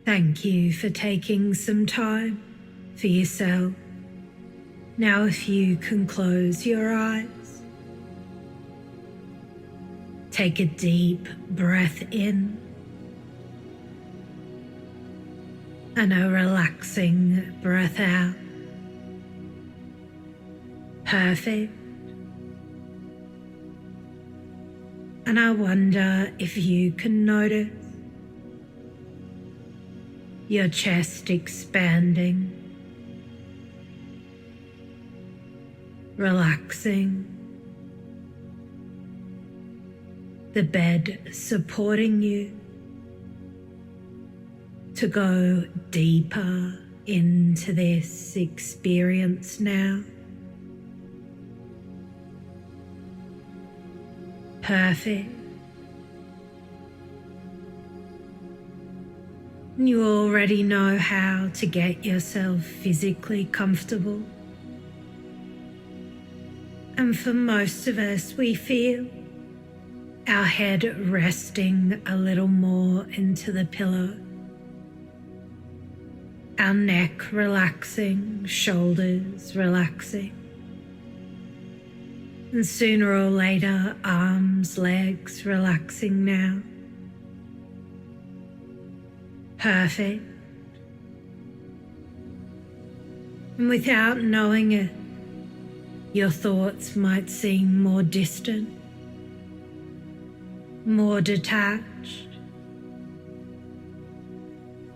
Thank you for taking some time for yourself. Now if you can close your eyes, take a deep breath in and a relaxing breath out. Perfect. And I wonder if you can notice your chest expanding, relaxing, the bed supporting you to go deeper into this experience now. Perfect. You already know how to get yourself physically comfortable. And for most of us, we feel our head resting a little more into the pillow, our neck relaxing, shoulders relaxing, and sooner or later, arms, legs relaxing now. Perfect. And without knowing it, your thoughts might seem more distant, more detached.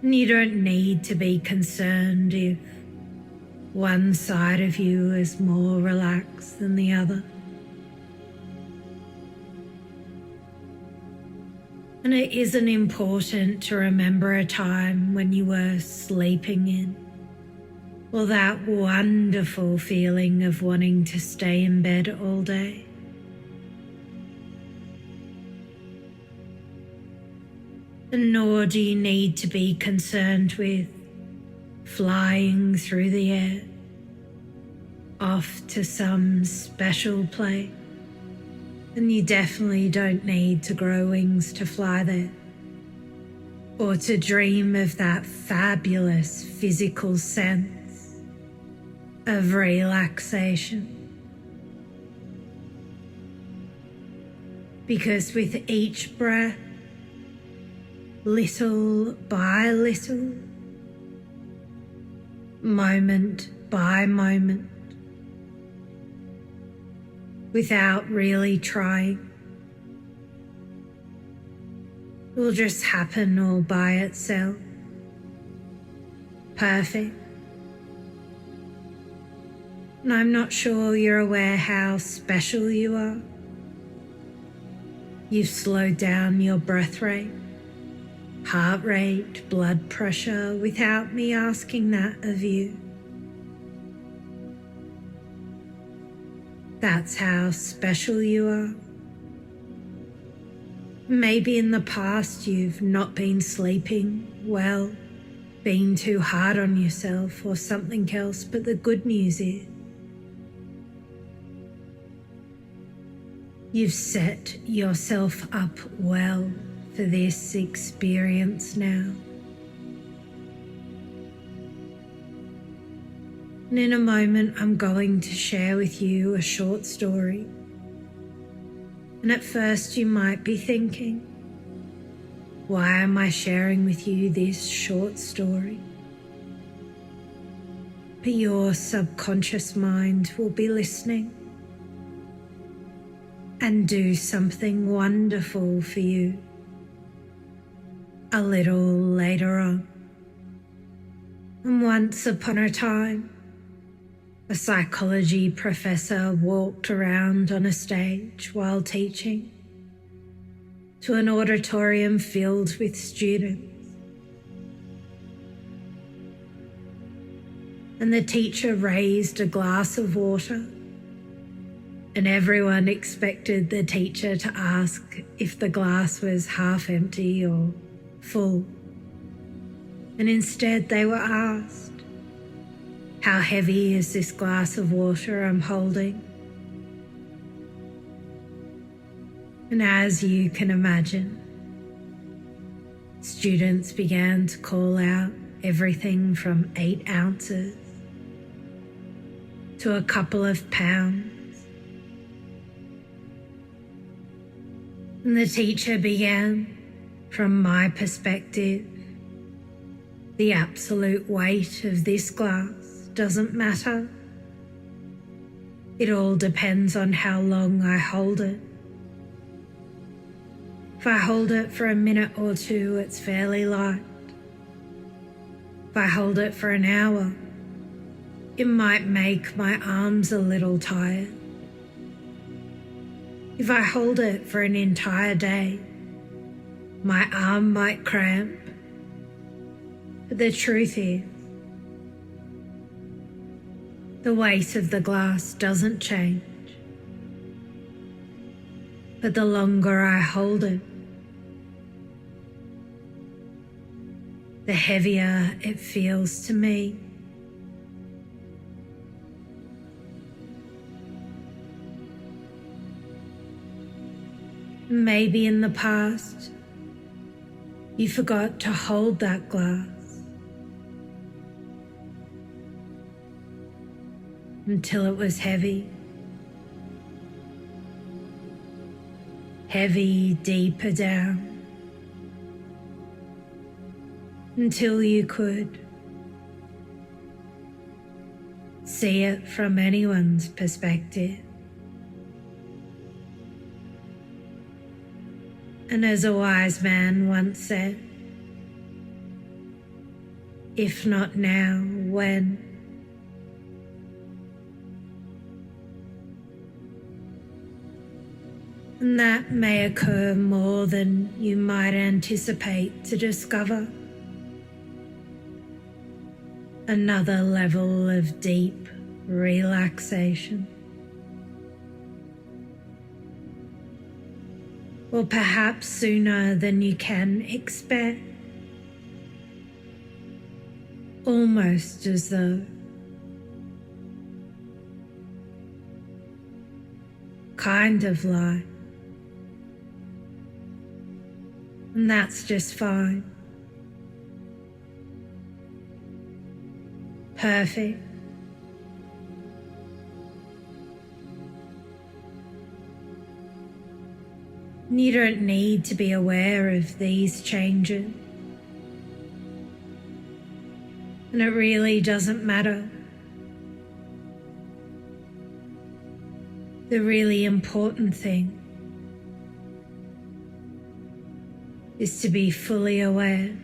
And you don't need to be concerned if one side of you is more relaxed than the other. And it isn't important to remember a time when you were sleeping in, or that wonderful feeling of wanting to stay in bed all day. And nor do you need to be concerned with flying through the air, off to some special place. And you definitely don't need to grow wings to fly there, or to dream of that fabulous physical sense of relaxation. Because with each breath, little by little, moment by moment, without really trying, will just happen all by itself. Perfect. And I'm not sure you're aware how special you are. You've slowed down your breath rate, heart rate, blood pressure without me asking that of you. That's how special you are. Maybe in the past you've not been sleeping well, been too hard on yourself or something else, but the good news is you've set yourself up well for this experience now. And in a moment, I'm going to share with you a short story. And at first you might be thinking, why am I sharing with you this short story? But your subconscious mind will be listening and do something wonderful for you a little later on. And once upon a time, a psychology professor walked around on a stage while teaching to an auditorium filled with students. And the teacher raised a glass of water, and everyone expected the teacher to ask if the glass was half empty or full. And instead they were asked, how heavy is this glass of water I'm holding? And as you can imagine, Students began to call out everything from 8 ounces to a couple of pounds. And the teacher began, from my perspective, the absolute weight of this glass doesn't matter. It all depends on how long I hold it. If I hold it for a minute or two, it's fairly light. If I hold it for an hour, it might make my arms a little tired. If I hold it for an entire day, my arm might cramp. But the truth is, the weight of the glass doesn't change. But the longer I hold it, the heavier it feels to me. Maybe in the past, you forgot to hold that glass until it was heavy. Heavy deeper down. Until you could see it from anyone's perspective. And as a wise man once said, if not now, when? And that may occur more than you might anticipate to discover. Another level of deep relaxation. Or perhaps sooner than you can expect. Almost as though kind of like. And that's just fine. Perfect. And you don't need to be aware of these changes. And it really doesn't matter. The really important thing is to be fully aware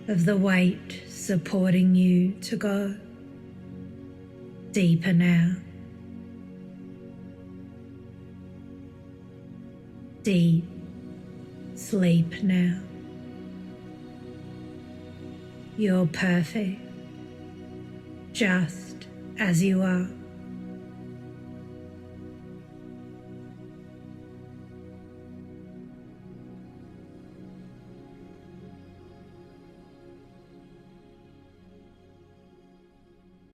of the weight supporting you to go deeper now. Deep sleep now. You're perfect, just as you are.